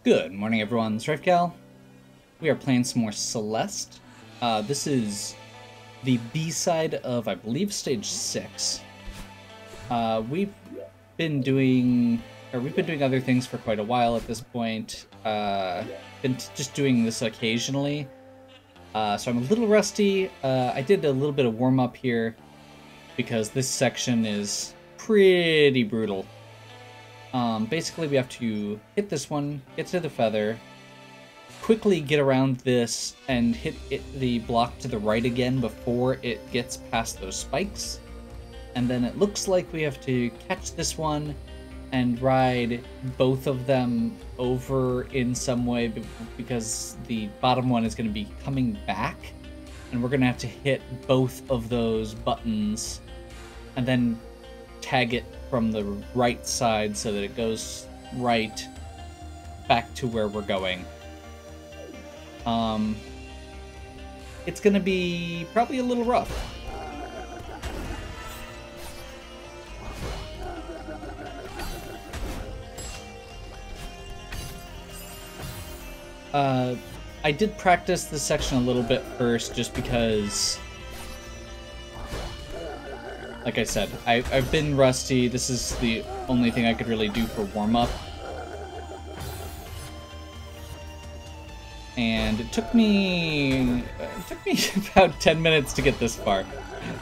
Good morning, everyone. It's Rifgal. We are playing some more Celeste. This is the B-side of, I believe, stage 6. We've been doing other things for quite a while at this point. Been just doing this occasionally. So I'm a little rusty. I did a little bit of warm-up here because this section is pretty brutal. Basically, we have to hit this one, get to the feather, quickly get around this, and hit the block to the right again before it gets past those spikes. And then it looks like we have to catch this one and ride both of them over in some way because the bottom one is going to be coming back. And we're going to have to hit both of those buttons and then tag it from the right side so that it goes right back to where we're going. It's gonna be probably a little rough. I did practice this section a little bit first just because, like I said, I've been rusty. This is the only thing I could really do for warm-up. And it took me about 10 minutes to get this far.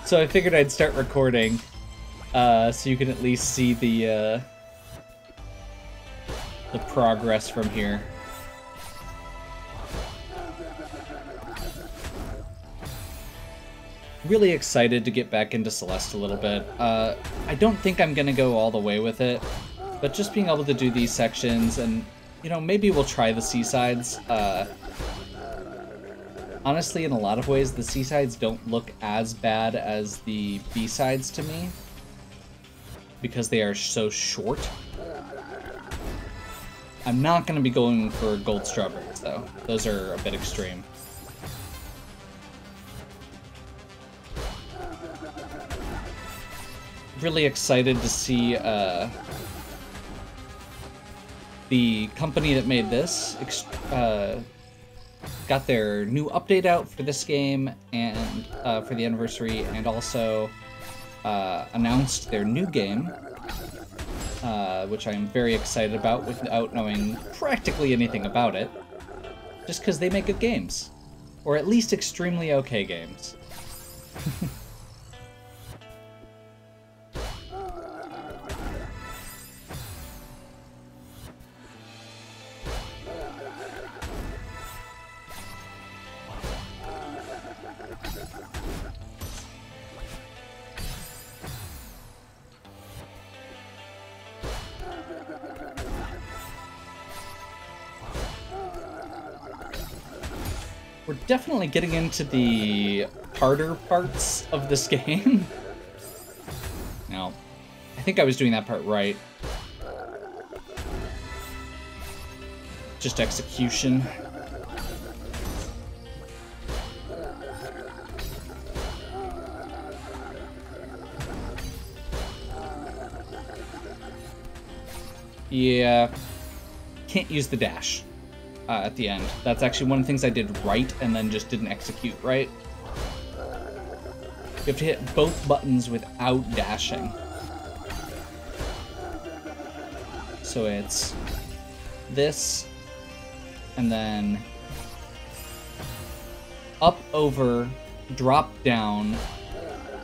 So I figured I'd start recording so you can at least see the progress from here. Really excited to get back into Celeste a little bit. I don't think I'm gonna go all the way with it, but just being able to do these sections and, you know, maybe we'll try the C-sides. Honestly, in a lot of ways, the C-sides don't look as bad as the B-sides to me because they are so short. I'm not gonna be going for gold strawberries though. Those are a bit extreme. Really excited to see the company that made this got their new update out for this game and for the anniversary, and also announced their new game, which I'm very excited about without knowing practically anything about it, just because they make good games, or at least extremely okay games. We're definitely getting into the harder parts of this game. Now, I think I was doing that part right. Just execution. Yeah, can't use the dash. At the end. That's actually one of the things I did right and then just didn't execute right. You have to hit both buttons without dashing. So it's this, and then up, over, drop down,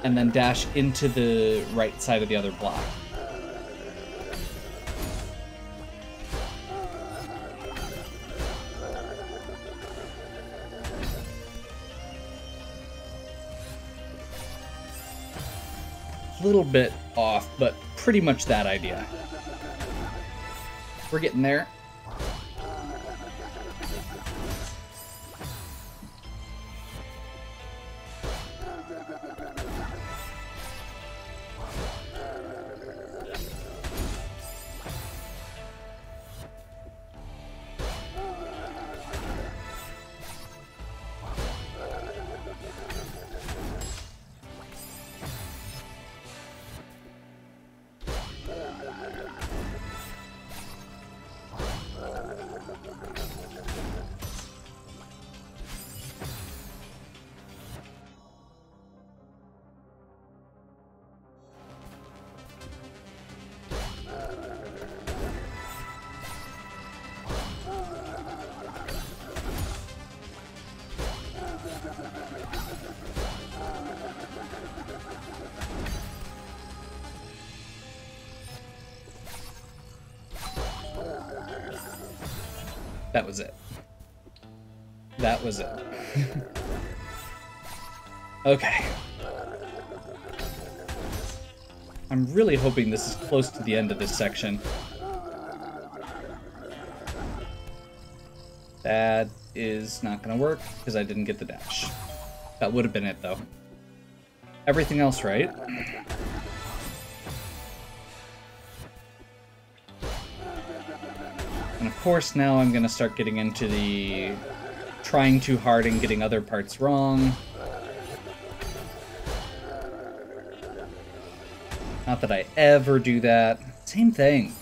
and then dash into the right side of the other block. A little bit off, but pretty much that idea. We're getting there. That was it. That was it. Okay. I'm really hoping this is close to the end of this section. That is not gonna work, because I didn't get the dash. That would have been it, though. Everything else right. And of course, now I'm gonna start getting into the trying too hard and getting other parts wrong. Not that I ever do that. Same thing.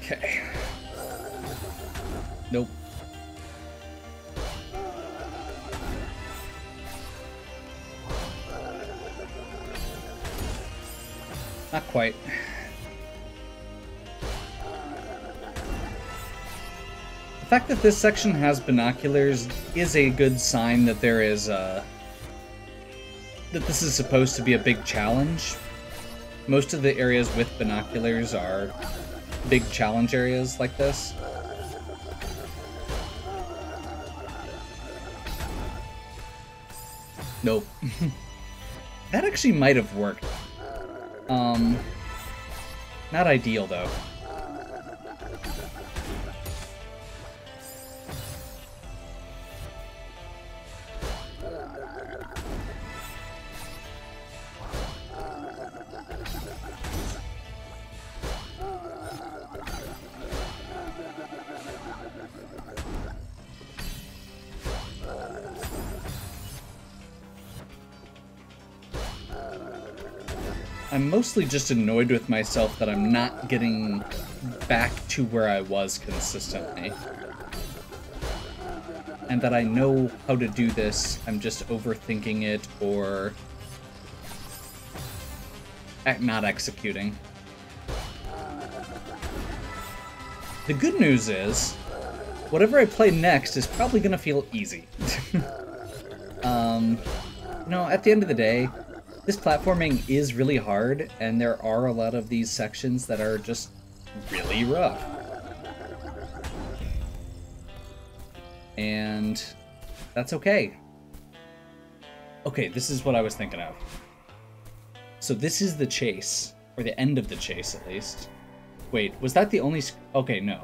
Okay. Nope. Not quite. The fact that this section has binoculars is a good sign that there is that this is supposed to be a big challenge. Most of the areas with binoculars are big challenge areas like this. Nope. That actually might have worked. Not ideal though. I'm mostly just annoyed with myself that I'm not getting back to where I was consistently. And that I know how to do this, I'm just overthinking it or not executing. The good news is, whatever I play next is probably gonna feel easy. No, at the end of the day, this platforming is really hard, and there are a lot of these sections that are just really rough. And that's okay. Okay, this is what I was thinking of. So this is the chase, or the end of the chase at least. Wait, was that the only... Okay, no.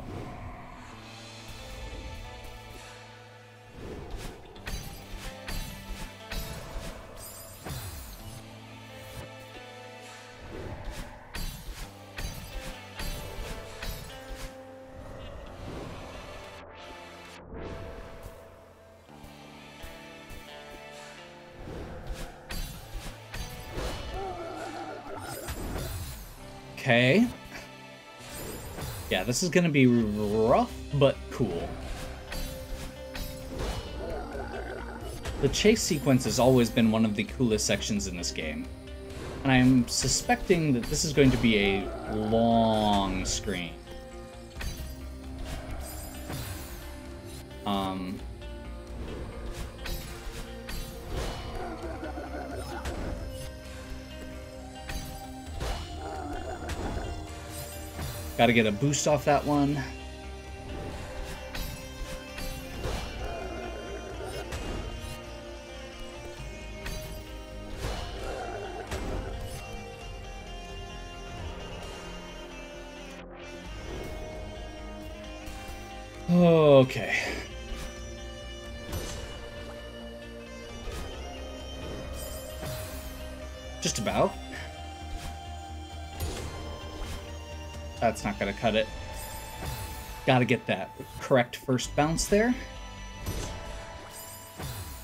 Okay. Yeah, this is gonna be rough, but cool. The chase sequence has always been one of the coolest sections in this game. And I'm suspecting that this is going to be a long screen. Gotta get a boost off that one. Okay. Just about. That's not gonna cut it. Gotta get that correct first bounce there.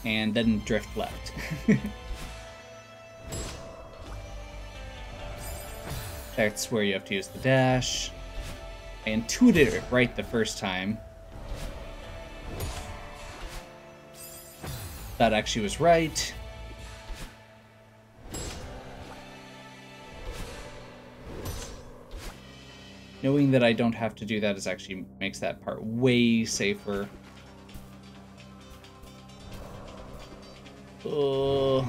And then drift left. That's where you have to use the dash. I intuited it right the first time. That actually was right. Knowing that I don't have to do that is actually makes that part way safer. Nope.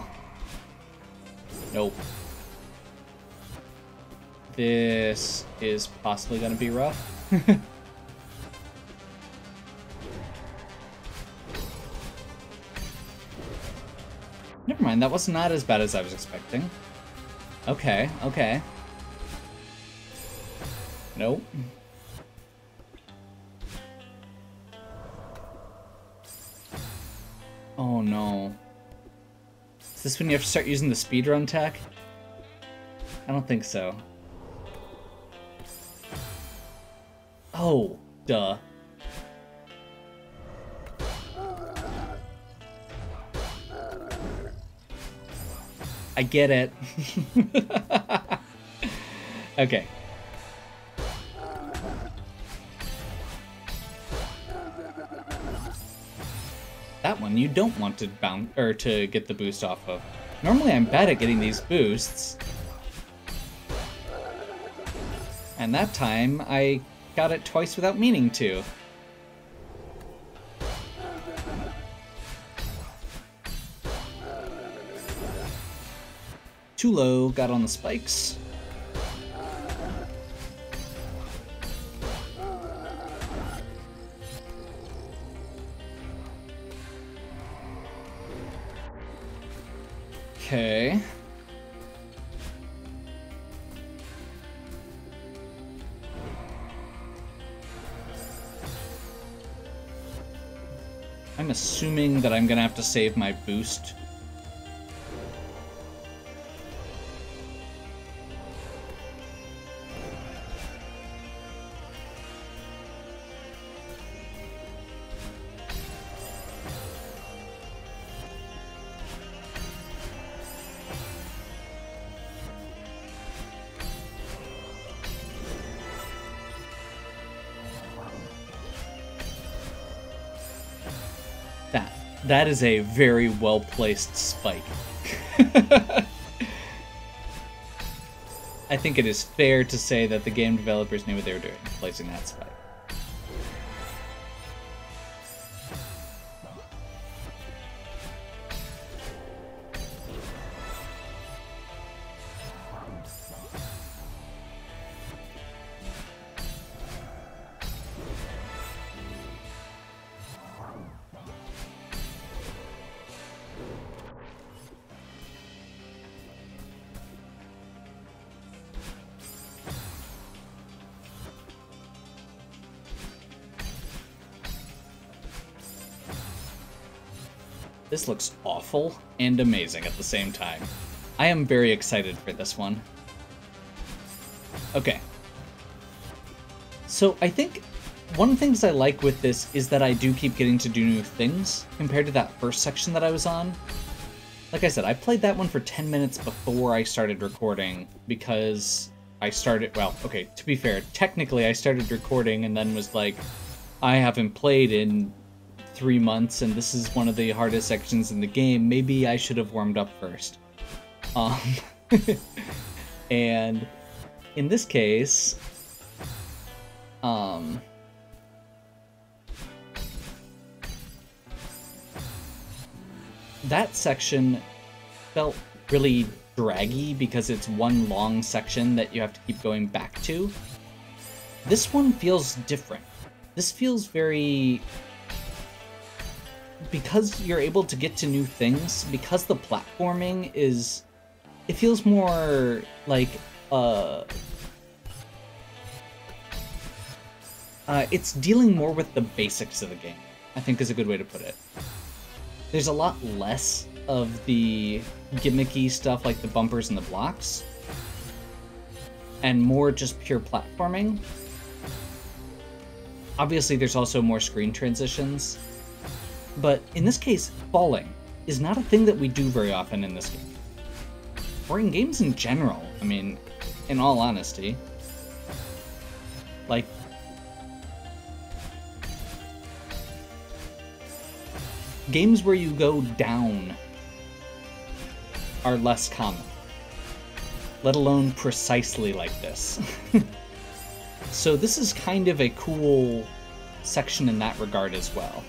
This is possibly going to be rough. Never mind, that was not as bad as I was expecting. Okay, okay. Nope. Oh no. Is this when you have to start using the speedrun tech? I don't think so. Oh, duh. I get it. Okay. That one you don't want to bounce or to get the boost off of. Normally I'm bad at getting these boosts. And that time I got it twice without meaning to. Too low, got on the spikes. Okay. I'm assuming that I'm gonna have to save my boost. That is a very well-placed spike. I think it is fair to say that the game developers knew what they were doing, placing that spike. This looks awful and amazing at the same time. I am very excited for this one. Okay. So I think one of the things I like with this is that I do keep getting to do new things compared to that first section that I was on. Like I said, I played that one for 10 minutes before I started recording because I started, well, okay, to be fair, technically I started recording and then was like, I haven't played in 3 months, and this is one of the hardest sections in the game. Maybe I should have warmed up first. And in this case, that section felt really draggy because it's one long section that you have to keep going back to. This one feels different. This feels very... because you're able to get to new things, because the platforming is... it feels more like, it's dealing more with the basics of the game, I think is a good way to put it. There's a lot less of the gimmicky stuff like the bumpers and the blocks, and more just pure platforming. Obviously, there's also more screen transitions. But in this case, falling is not a thing that we do very often in this game. Or in games in general. I mean, in all honesty. Like, games where you go down are less common, let alone precisely like this. So this is kind of a cool section in that regard as well.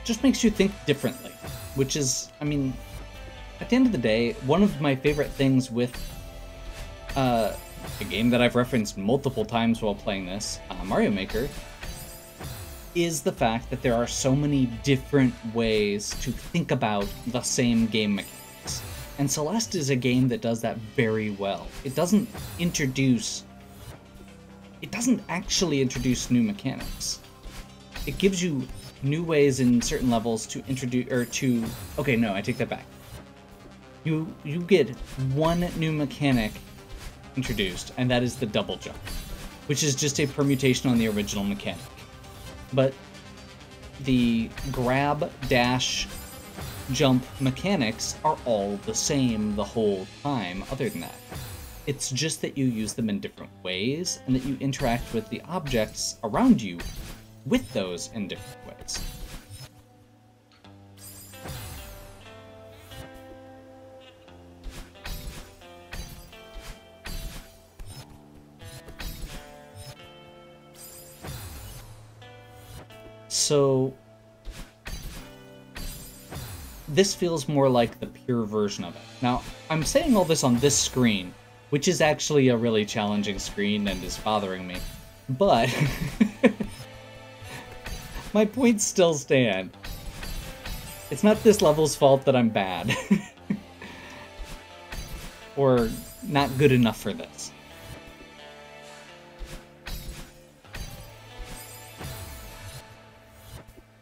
Just makes you think differently, which is, I mean, at the end of the day, one of my favorite things with a game that I've referenced multiple times while playing this, Mario Maker, is the fact that there are so many different ways to think about the same game mechanics. And Celeste is a game that does that very well. It doesn't actually introduce new mechanics. It gives you new ways in certain levels to introduce, okay, no, I take that back. You get one new mechanic introduced, and that is the double jump, which is just a permutation on the original mechanic. But the grab, dash, jump mechanics are all the same the whole time, other than that. It's just that you use them in different ways, and that you interact with the objects around you with those in different ways. So this feels more like the pure version of it. Now, I'm saying all this on this screen, which is actually a really challenging screen and is bothering me, but my points still stand. It's not this level's fault that I'm bad. Or not good enough for this.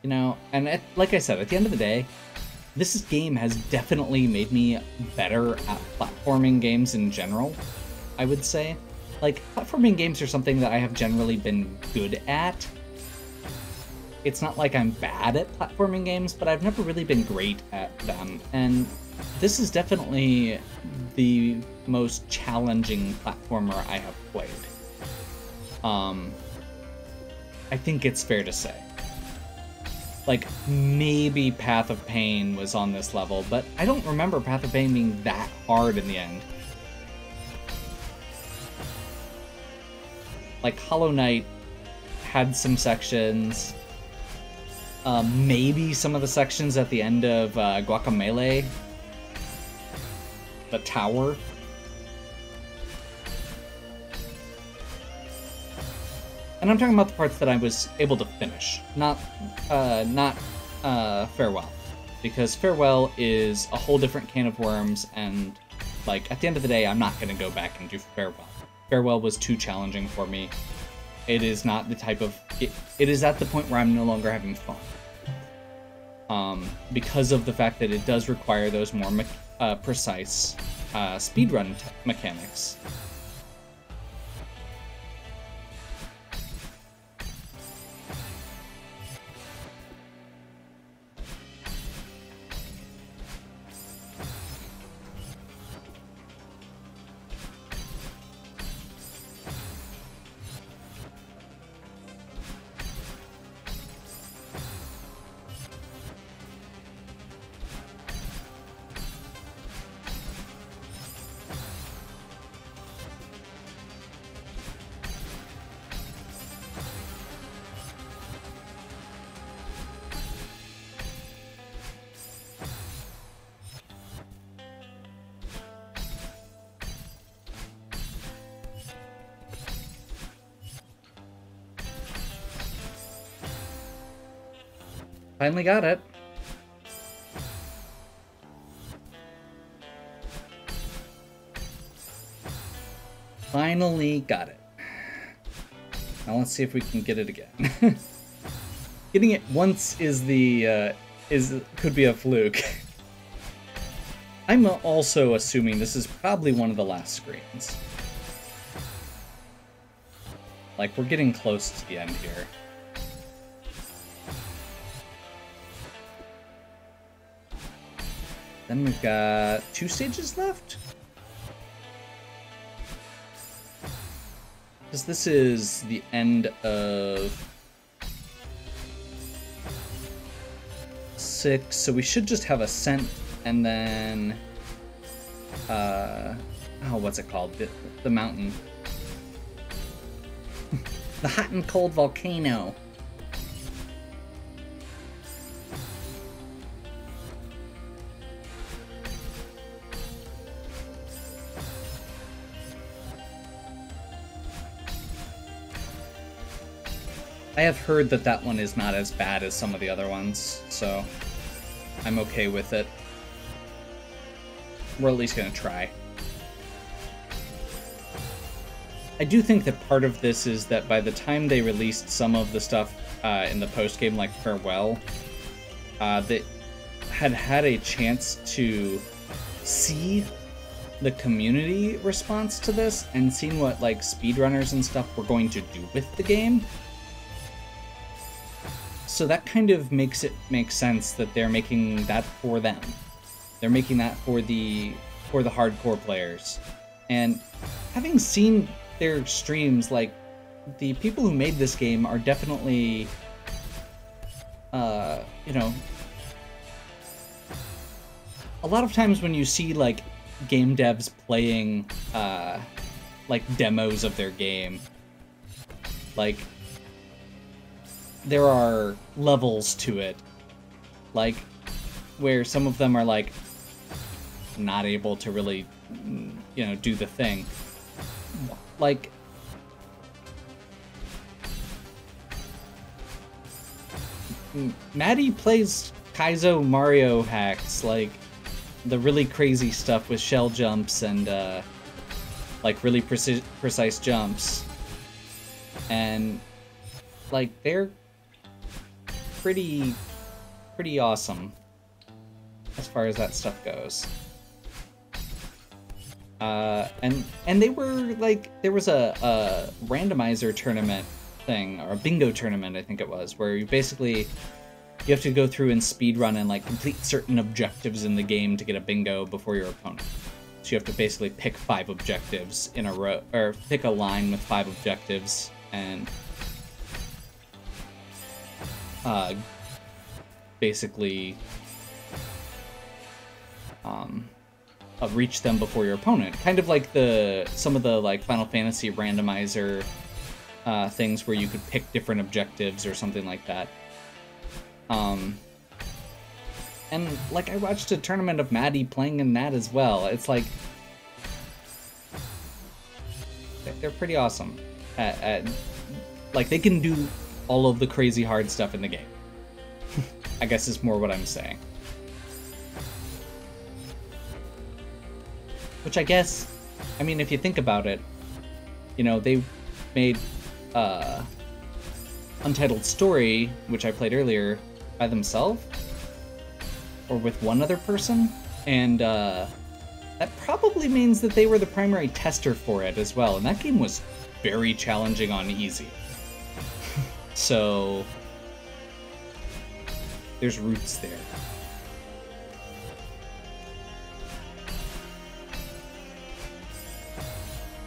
You know, and like I said, at the end of the day, this game has definitely made me better at platforming games in general, I would say. Like, platforming games are something that I have generally been good at. It's not like I'm bad at platforming games, but I've never really been great at them, and this is definitely the most challenging platformer I have played. I think it's fair to say. Like, maybe Path of Pain was on this level, but I don't remember Path of Pain being that hard in the end. Like, Hollow Knight had some sections. Maybe some of the sections at the end of Guacamelee. The tower. And I'm talking about the parts that I was able to finish, not Farewell. Because Farewell is a whole different can of worms, and, like, at the end of the day, I'm not going to go back and do Farewell. Farewell was too challenging for me. It is not the type of... It is at the point where I'm no longer having fun. Because of the fact that it does require those more precise speedrun mechanics. Finally got it. Finally got it. Now let's see if we can get it again. Getting it once is could be a fluke. I'm also assuming this is probably one of the last screens. Like, we're getting close to the end here. Then we've got 2 stages left? Because this is the end of 6, so we should just have Ascent, and then, oh, what's it called? The mountain. The hot and cold volcano. I have heard that that one is not as bad as some of the other ones, so I'm okay with it. We're at least gonna try. I do think that part of this is that by the time they released some of the stuff in the post-game, like Farewell, they had a chance to see the community response to this and seen what like speedrunners and stuff were going to do with the game. So that kind of makes it make sense that they're making that for them. They're making that for the hardcore players. And having seen their streams, like, the people who made this game are definitely, you know, a lot of times when you see, like, game devs playing, like, demos of their game, like, there are levels to it, like, where some of them are, like, not able to really, you know, do the thing. Like, Maddie plays Kaizo Mario hacks, like, the really crazy stuff with shell jumps and, like, really precise jumps. And, like, they're pretty awesome as far as that stuff goes. And they were, like, there was a randomizer tournament thing, or a bingo tournament, I think it was, where you basically, you have to go through and speedrun and, like, complete certain objectives in the game to get a bingo before your opponent. So you have to basically pick 5 objectives in a row, or pick a line with 5 objectives, and basically reach them before your opponent. Kind of like some of the like Final Fantasy randomizer things where you could pick different objectives or something like that. And like I watched a tournament of Maddie playing in that as well. It's like they're pretty awesome at like they can do all of the crazy hard stuff in the game. I guess is more what I'm saying. Which I guess, I mean, if you think about it, you know, they made Untitled Story, which I played earlier, by themselves? Or with one other person? And that probably means that they were the primary tester for it as well, and that game was very challenging on easy. So there's roots there.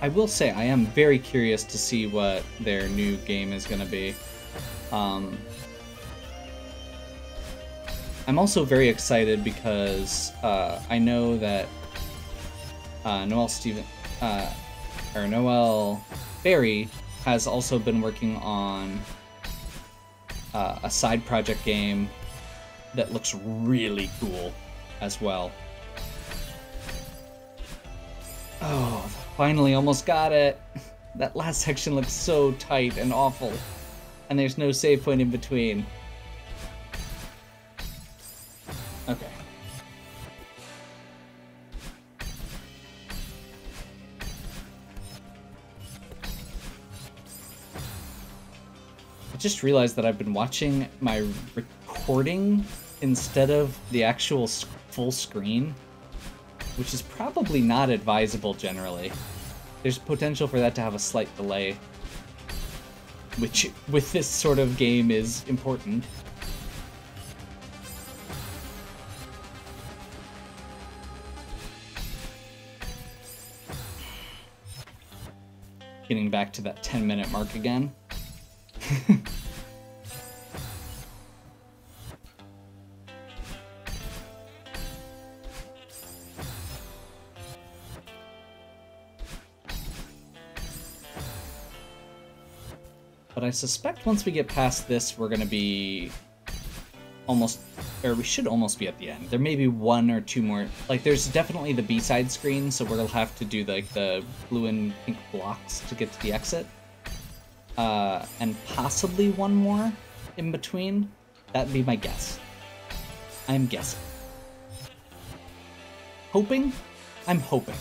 I will say I am very curious to see what their new game is going to be. I'm also very excited because I know that Noel Berry has also been working on a side project game that looks really cool as well. Oh, finally almost got it. That last section looks so tight and awful, and there's no save point in between. Okay. just realized that I've been watching my recording instead of the actual full screen, which is probably not advisable generally. There's potential for that to have a slight delay, which with this sort of game is important. Getting back to that 10-minute mark again. But I suspect once we get past this, we're going to be almost, or we should almost be at the end. There may be one or two more. Like, there's definitely the B-side screen, so we'll have to do like the blue and pink blocks to get to the exit. And possibly one more in between. That'd be my guess. I'm guessing. Hoping? I'm hoping.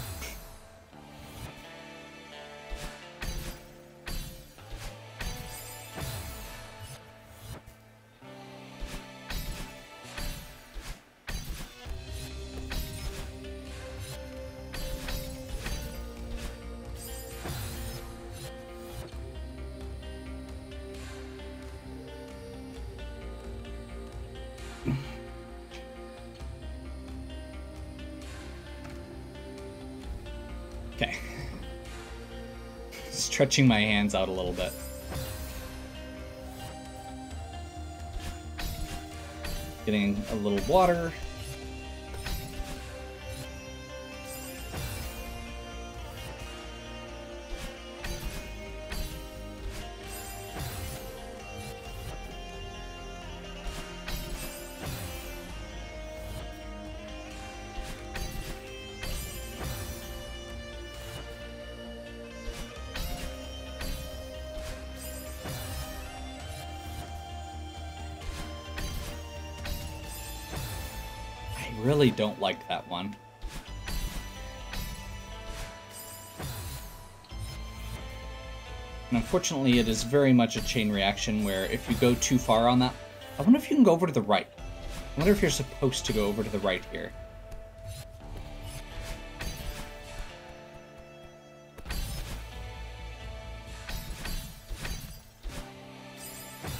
Okay. Stretching my hands out a little bit. Getting a little water. Really don't like that one. And unfortunately, it is very much a chain reaction where if you go too far on that... I wonder if you can go over to the right. I wonder if you're supposed to go over to the right here.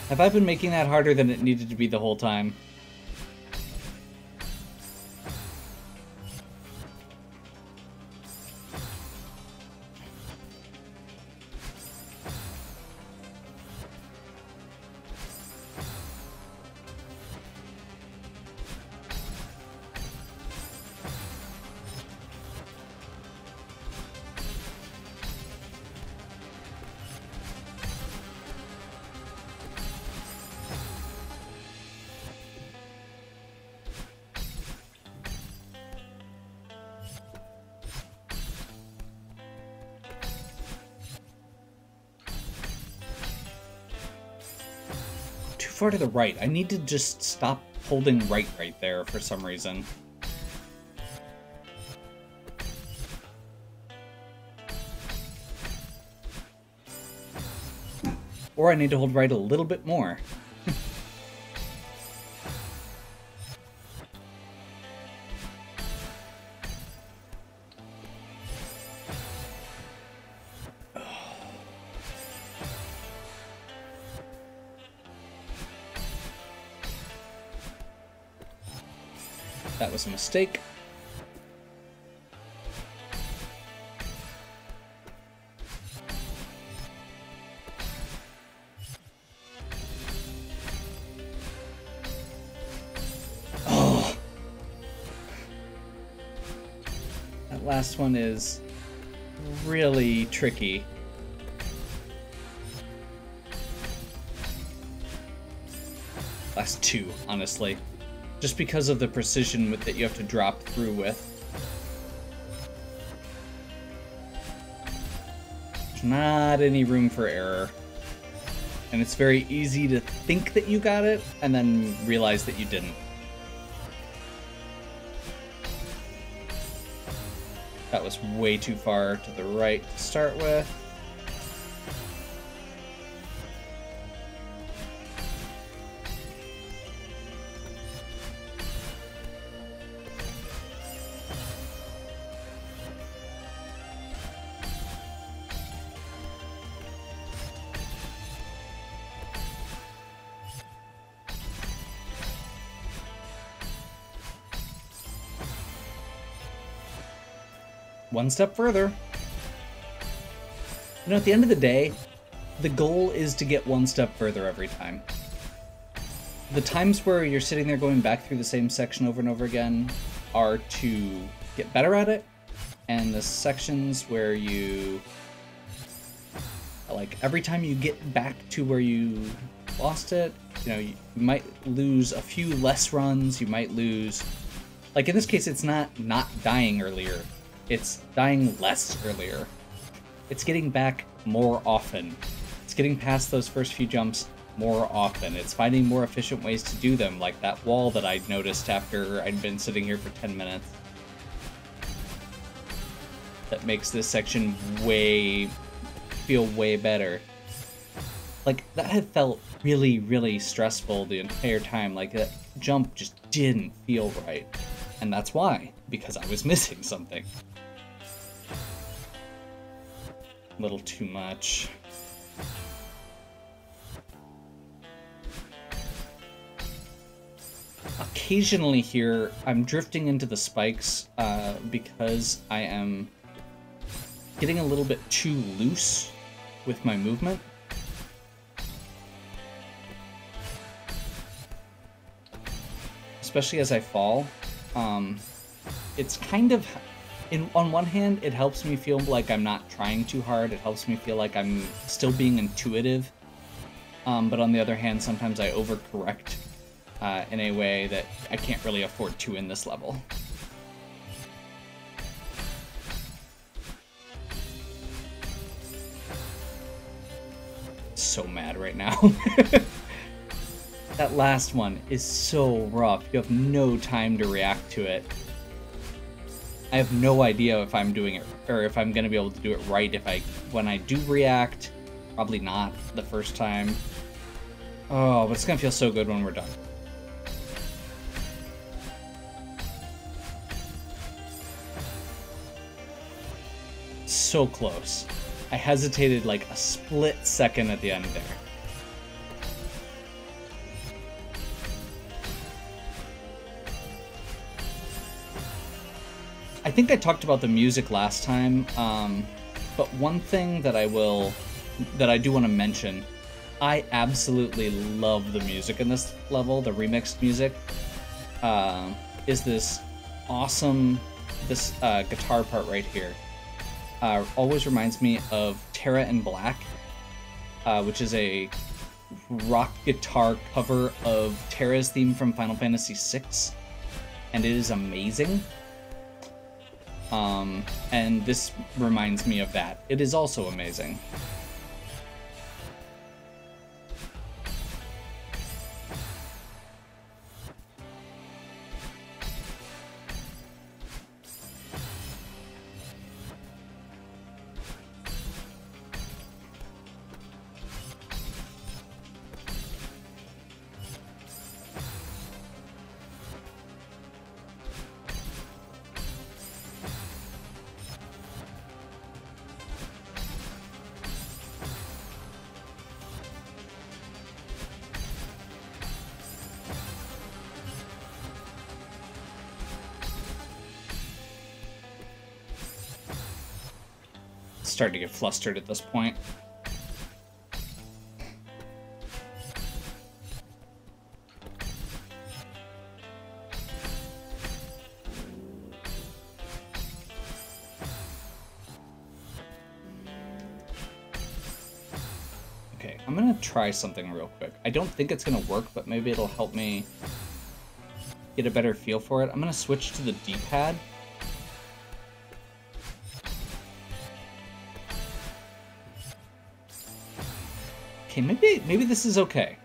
Have I been making that harder than it needed to be the whole time? Far to the right. I need to just stop holding right there for some reason. Or I need to hold right a little bit more. That was a mistake. Oh! That last one is really tricky. Last two, honestly. Just because of the precision that you have to drop through with. There's not any room for error. And it's very easy to think that you got it, and then realize that you didn't. That was way too far to the right to start with. one step further. You know, at the end of the day, the goal is to get one step further every time. The times where you're sitting there going back through the same section over and over again are to get better at it, and the sections where you, like, every time you get back to where you lost it, you know, you might lose a few less runs, you might lose, like in this case, it's not dying earlier, it's dying less earlier. It's getting back more often. It's getting past those first few jumps more often. It's finding more efficient ways to do them, like that wall that I noticed after I'd been sitting here for 10 minutes. That makes this section feel way better. Like, that had felt really, really stressful the entire time. Like, that jump just didn't feel right. And that's why, because I was missing something. A little too much. Occasionally here, I'm drifting into the spikes because I am getting a little bit too loose with my movement. Especially as I fall. It's kind of, on one hand, it helps me feel like I'm not trying too hard. It helps me feel like I'm still being intuitive. But on the other hand, sometimes I overcorrect in a way that I can't really afford to in this level. So mad right now. That last one is so rough. You have no time to react to it. I have no idea if I'm doing it, or if I'm gonna be able to do it right when I do react. Probably not the first time. Oh, but it's gonna feel so good when we're done. So close. I hesitated like a split second at the end there. I think I talked about the music last time, but one thing that I do want to mention, I absolutely love the music in this level. The remixed music is this awesome, guitar part right here. Always reminds me of Terra in Black, which is a rock guitar cover of Terra's theme from Final Fantasy VI, and it is amazing. And this reminds me of that. It is also amazing. Starting to get flustered at this point. Okay, I'm gonna try something real quick. I don't think it's gonna work, but maybe it'll help me get a better feel for it. I'm gonna switch to the D-pad. Okay, maybe this is okay.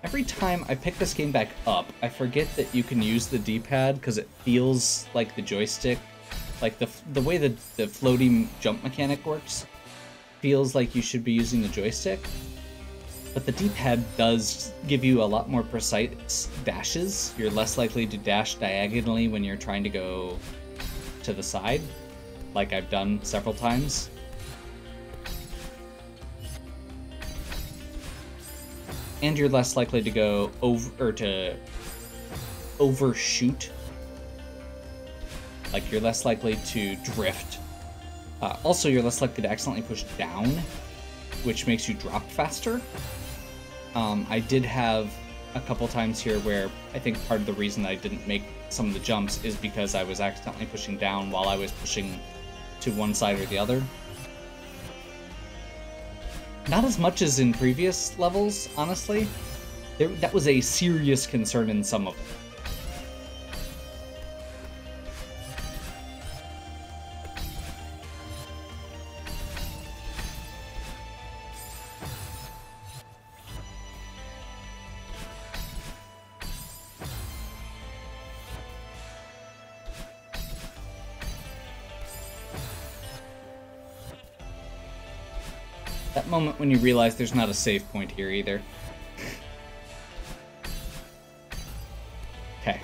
Every time I pick this game back up, I forget that you can use the D-pad because it feels like the joystick, like the way the floating jump mechanic works, feels like you should be using the joystick. But the D-pad does give you a lot more precise dashes. You're less likely to dash diagonally when you're trying to go to the side, like I've done several times. and you're less likely to go over, or to overshoot. Like, you're less likely to drift. Also, you're less likely to accidentally push down, which makes you drop faster. I did have a couple times here where I think part of the reason I didn't make some of the jumps is because I was accidentally pushing down while I was pushing to one side or the other. Not as much as in previous levels, honestly. That was a serious concern in some of them. That moment when you realize there's not a save point here either. Okay.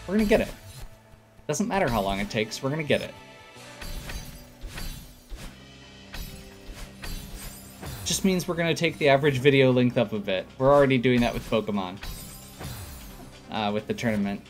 We're gonna get it. Doesn't matter how long it takes, we're gonna get it. Just means we're gonna take the average video length up a bit. We're already doing that with Pokemon. With the tournament.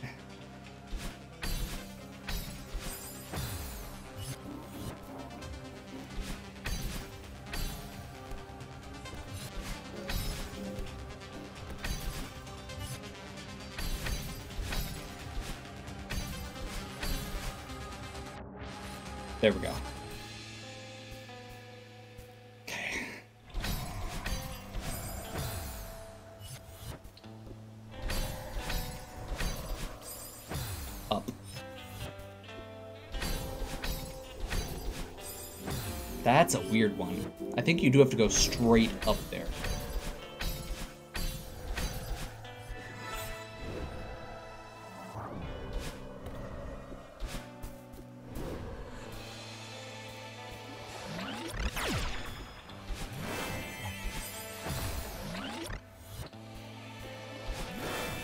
There we go. Okay. Up. That's a weird one. I think you do have to go straight up there.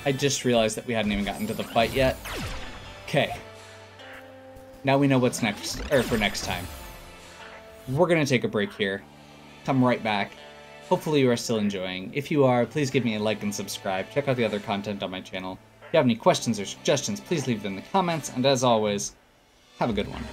I just realized that we hadn't even gotten to the fight yet. Okay. Now we know what's next, or for next time. We're gonna take a break here. Come right back. Hopefully you are still enjoying. If you are, please give me a like and subscribe. Check out the other content on my channel. If you have any questions or suggestions, please leave them in the comments. And as always, have a good one.